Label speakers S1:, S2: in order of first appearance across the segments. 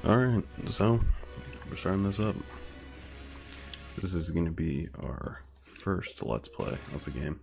S1: Alright, so we're starting this up. This is going to be our first Let's Play of the game.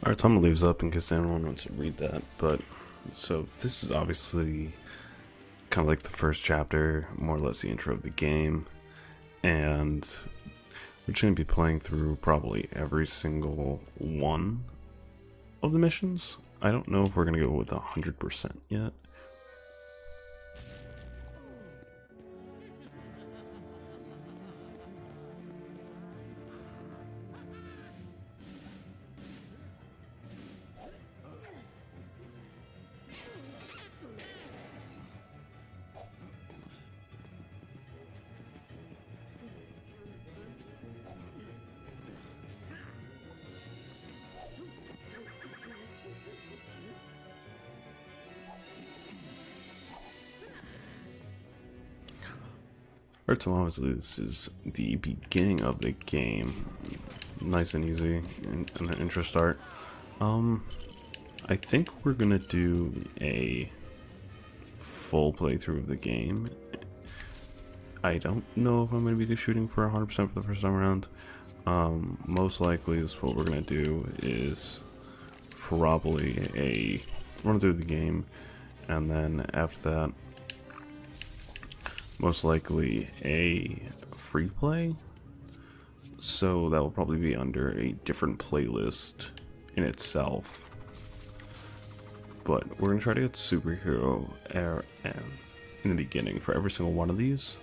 S1: Alright, Tom leaves up in case anyone wants to read that, but so this is obviously kind of like the first chapter, more or less the intro of the game, and we're going to be playing through probably every single one of the missions. I don't know if we're going to go with 100% yet. Alright, so obviously this is the beginning of the game. Nice and easy and an intro start. I think we're gonna do a full playthrough of the game. I don't know if I'm gonna be shooting for 100% for the first time around. Most likely is what we're gonna do is probably a run through the game, and then after that most likely a free play, so that will probably be under a different playlist in itself. But we're gonna try to get superhero air in the beginning for every single one of these,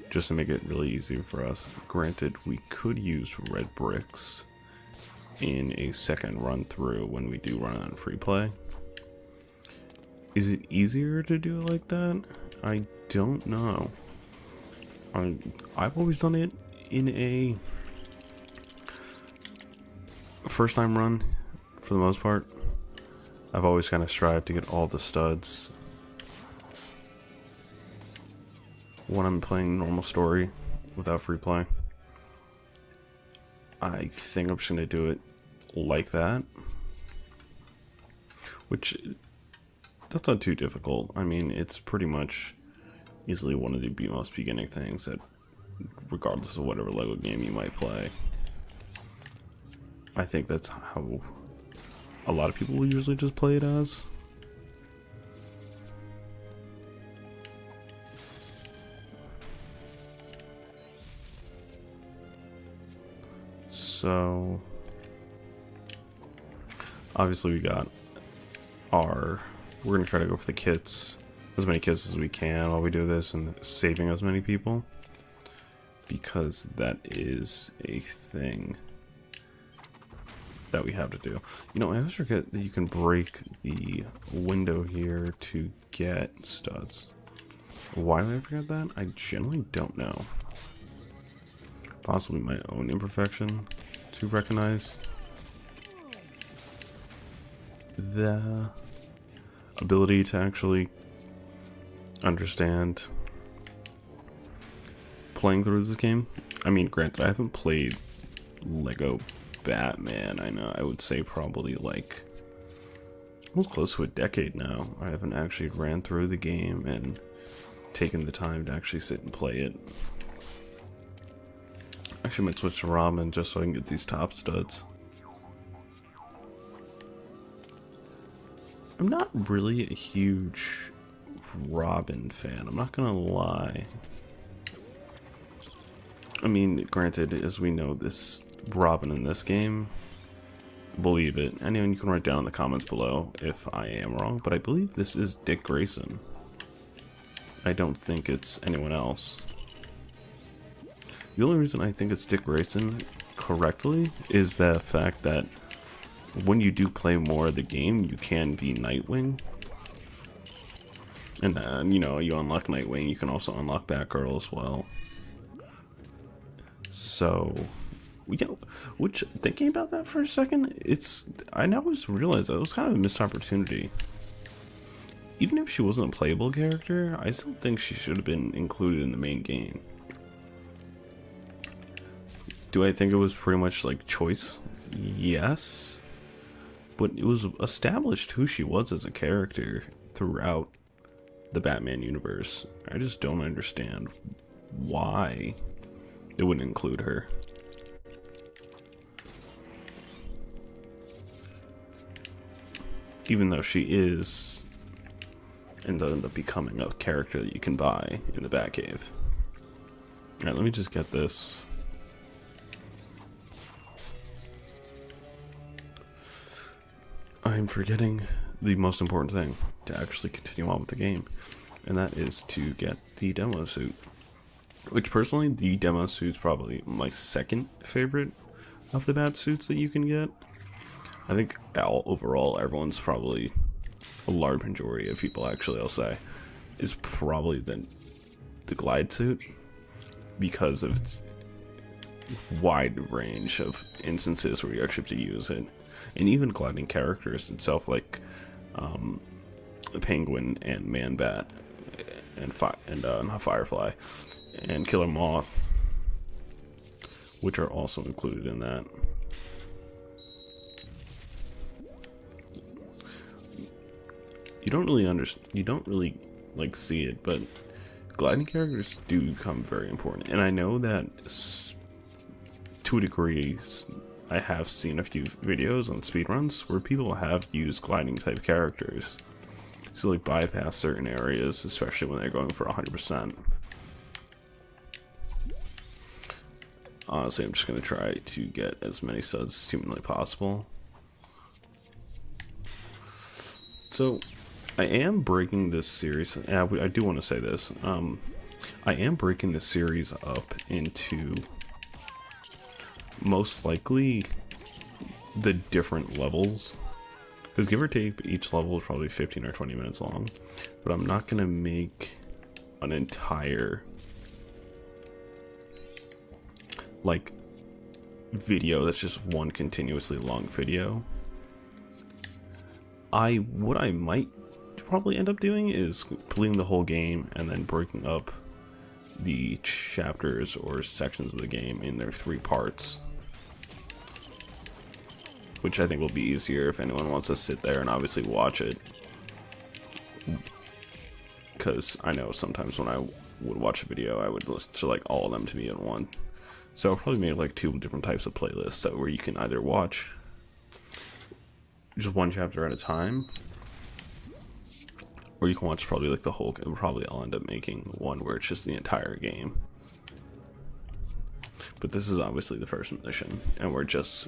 S1: just to make it really easy for us. Granted, we could use red bricks in a second run through when we do run on free play. Is it easier to do it like that? I don't know. I've always done it in a first time run for the most part. I've always kind of strived to get all the studs when I'm playing normal story without free play. I think I'm just going to do it like that. Which, that's not too difficult. I mean, it's pretty much easily one of the most beginning things that, regardless of whatever LEGO game you might play. I think that's how a lot of people will usually just play it as. So, obviously we got we're going to try to go for the kits, as many kits as we can while we do this, and saving as many people, because that is a thing that we have to do. You know, I always forget that you can break the window here to get studs. Why do I forget that? I generally don't know. Possibly my own imperfection to recognize the ability to actually understand playing through this game. I mean, granted, I haven't played LEGO Batman. I know, I would say probably like almost close to a decade now. I haven't actually ran through the game and taken the time to actually sit and play it. Actually, I might switch to Robin just so I can get these top studs. I'm not really a huge Robin fan, I'm not gonna lie. I mean, granted, as we know, this Robin in this game, believe it. Anyone, you can write down in the comments below if I am wrong, but I believe this is Dick Grayson. I don't think it's anyone else. The only reason I think it's Dick Grayson correctly is the fact that when you do play more of the game, you can be Nightwing. And then, you know, you unlock Nightwing, you can also unlock Batgirl as well. So, you know, which, thinking about that for a second, I now just realized that it was kind of a missed opportunity. Even if she wasn't a playable character, I still think she should have been included in the main game. Do I think it was pretty much like choice? Yes. But it was established who she was as a character throughout the Batman universe. I just don't understand why it wouldn't include her. Even though she is, and ends up becoming a character that you can buy in the Batcave. Alright, let me just get this. I'm forgetting the most important thing to actually continue on with the game, and that is to get the demo suit. Which, personally, the demo suit's probably my second favorite of the bat suits that you can get. I think overall, everyone's probably, a large majority of people actually, I'll say, is probably the glide suit, because of its wide range of instances where you actually have to use it. And even gliding characters itself, like Penguin and Man-Bat, and not Firefly, and Killer Moth, which are also included in that. You don't really like see it, but gliding characters do become very important. And I know that to a degree, I have seen a few videos on speedruns where people have used gliding type characters to like bypass certain areas, especially when they're going for 100%. Honestly, I'm just going to try to get as many studs as humanly possible. So, I am breaking this series, and I do want to say this, I am breaking this series up into most likely the different levels, because give or take each level is probably 15 or 20 minutes long, but I'm not going to make an entire like video that's just one continuously long video. What I might probably end up doing is completing the whole game and then breaking up the chapters or sections of the game in their 3 parts. which I think will be easier if anyone wants to sit there and obviously watch it. Because I know sometimes when I would watch a video, I would listen to like all of them to be in one. So I'll probably make like 2 different types of playlists, so where you can either watch just one chapter at a time, or you can watch probably like the whole game. Probably I'll end up making one where it's just the entire game. But this is obviously the first mission, and we're just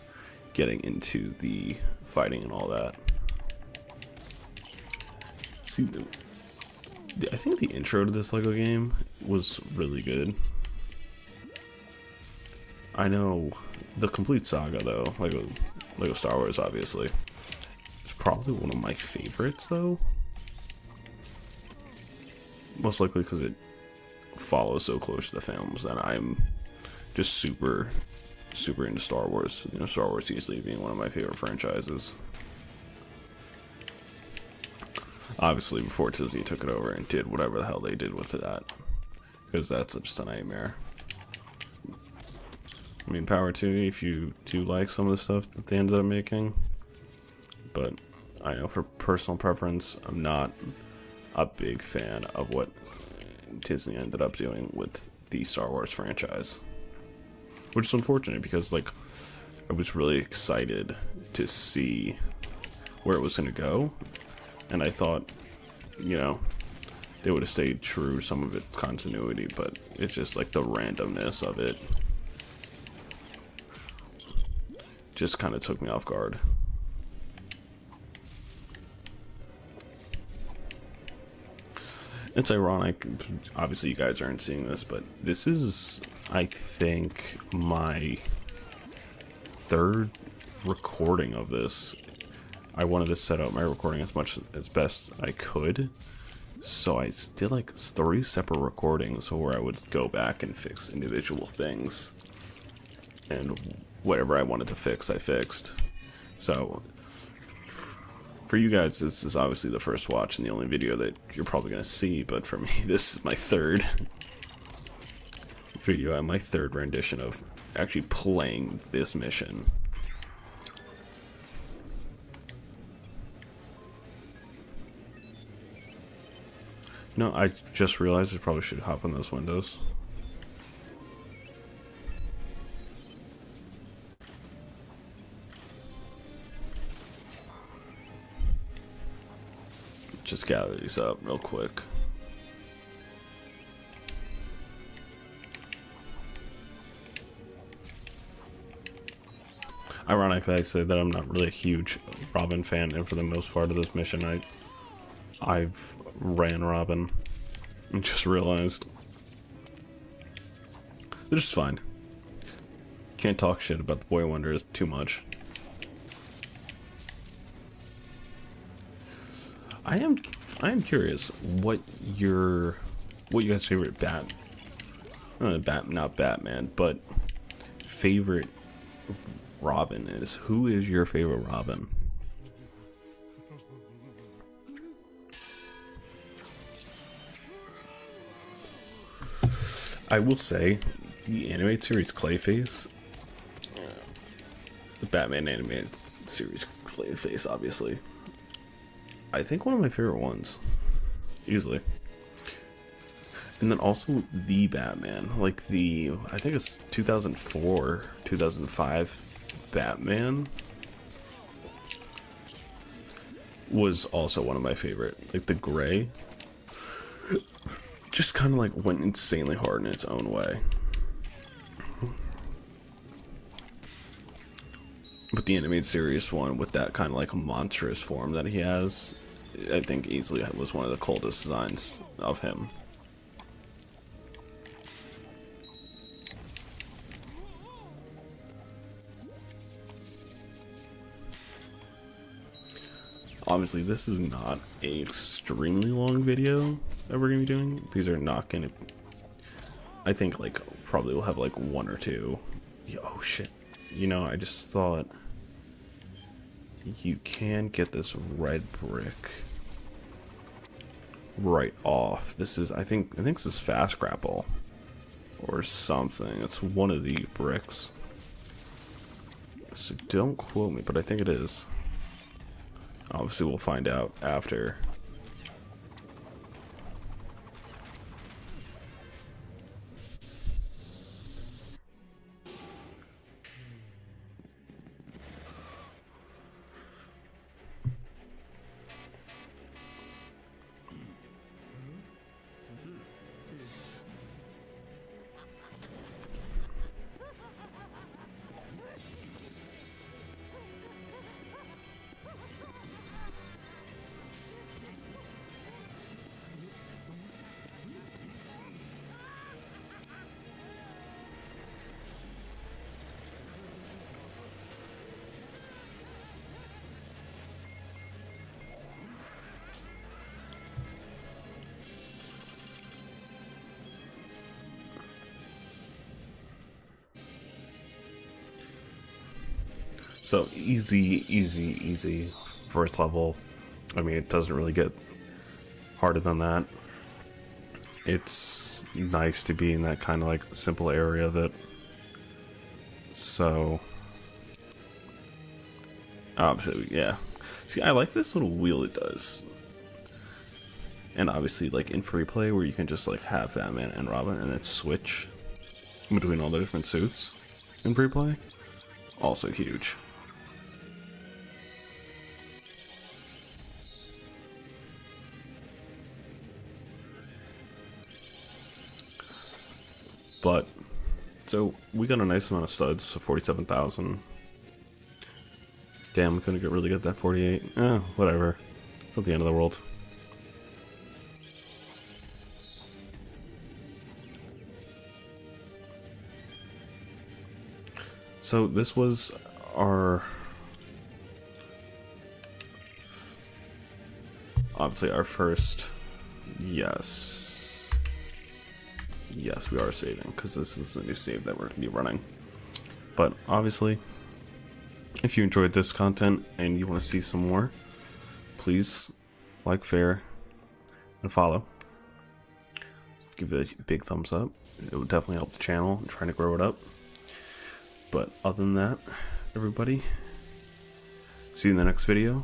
S1: getting into the fighting and all that. See, I think the intro to this LEGO game was really good. I know the complete saga though, LEGO Star Wars obviously, is probably one of my favorites though. Most likely because it follows so close to the films, and I'm just super into Star Wars. You know, Star Wars easily being one of my favorite franchises. Obviously, before Disney took it over and did whatever the hell they did with that, because that's just a nightmare. I mean, power to you if you do like some of the stuff that they ended up making, but I know for personal preference, I'm not a big fan of what Disney ended up doing with the Star Wars franchise, which is unfortunate because like I was really excited to see where it was going to go, and I thought, you know, they would have stayed true to some of its continuity, but it's just like the randomness of it just kind of took me off guard. It's ironic, obviously you guys aren't seeing this, but this is, I think, my 3rd recording of this. I wanted to set up my recording as best I could, so I did like 3 separate recordings where I would go back and fix individual things, and whatever I wanted to fix, I fixed. So for you guys, this is obviously the first watch and the only video that you're probably going to see, but for me, this is my 3rd video and my 3rd rendition of actually playing this mission. No, I just realized I probably should hop on those windows. Just gather these up real quick. Ironically, I say that I'm not really a huge Robin fan, and for the most part of this mission, I've ran Robin and just realized they're just fine. Can't talk shit about the Boy Wonder too much. I am curious what you guys' favorite not Batman, but favorite Robin is. Who is your favorite Robin? I will say the animated series Clayface, the Batman animated series Clayface, obviously, I think one of my favorite ones, easily. And then also the Batman, like I think it's 2004, 2005 Batman was also one of my favorite. Like the gray, just kind of like went insanely hard in its own way. But the animated series one with that kind of like monstrous form that he has, I think easily was one of the coolest designs of him. Obviously, this is not an extremely long video that we're going to be doing. These are not going to... I think, like, probably we'll have, like, 1 or 2. Oh, shit. You know, I just thought... You can get this red brick right off. This is, I think this is fast grapple. Or something. It's one of the bricks. So don't quote me, but I think it is. Obviously, we'll find out after. So easy first level. I mean, it doesn't really get harder than that. It's nice to be in that kind of like simple area of it. So, obviously, yeah. See, I like this little wheel it does. And obviously, like in free play, where you can just like have Batman and Robin and then switch between all the different suits in free play. Also huge. But, so, we got a nice amount of studs, so 47,000. Damn, we couldn't really get that 48. Eh, whatever. It's not the end of the world. So, this was our... obviously, our first... Yes. Yes, we are saving, because this is a new save that we're going to be running. But, obviously, if you enjoyed this content and you want to see some more, please like, share, and follow. Give it a big thumbs up. It would definitely help the channel and trying to grow it up. But other than that, everybody, see you in the next video.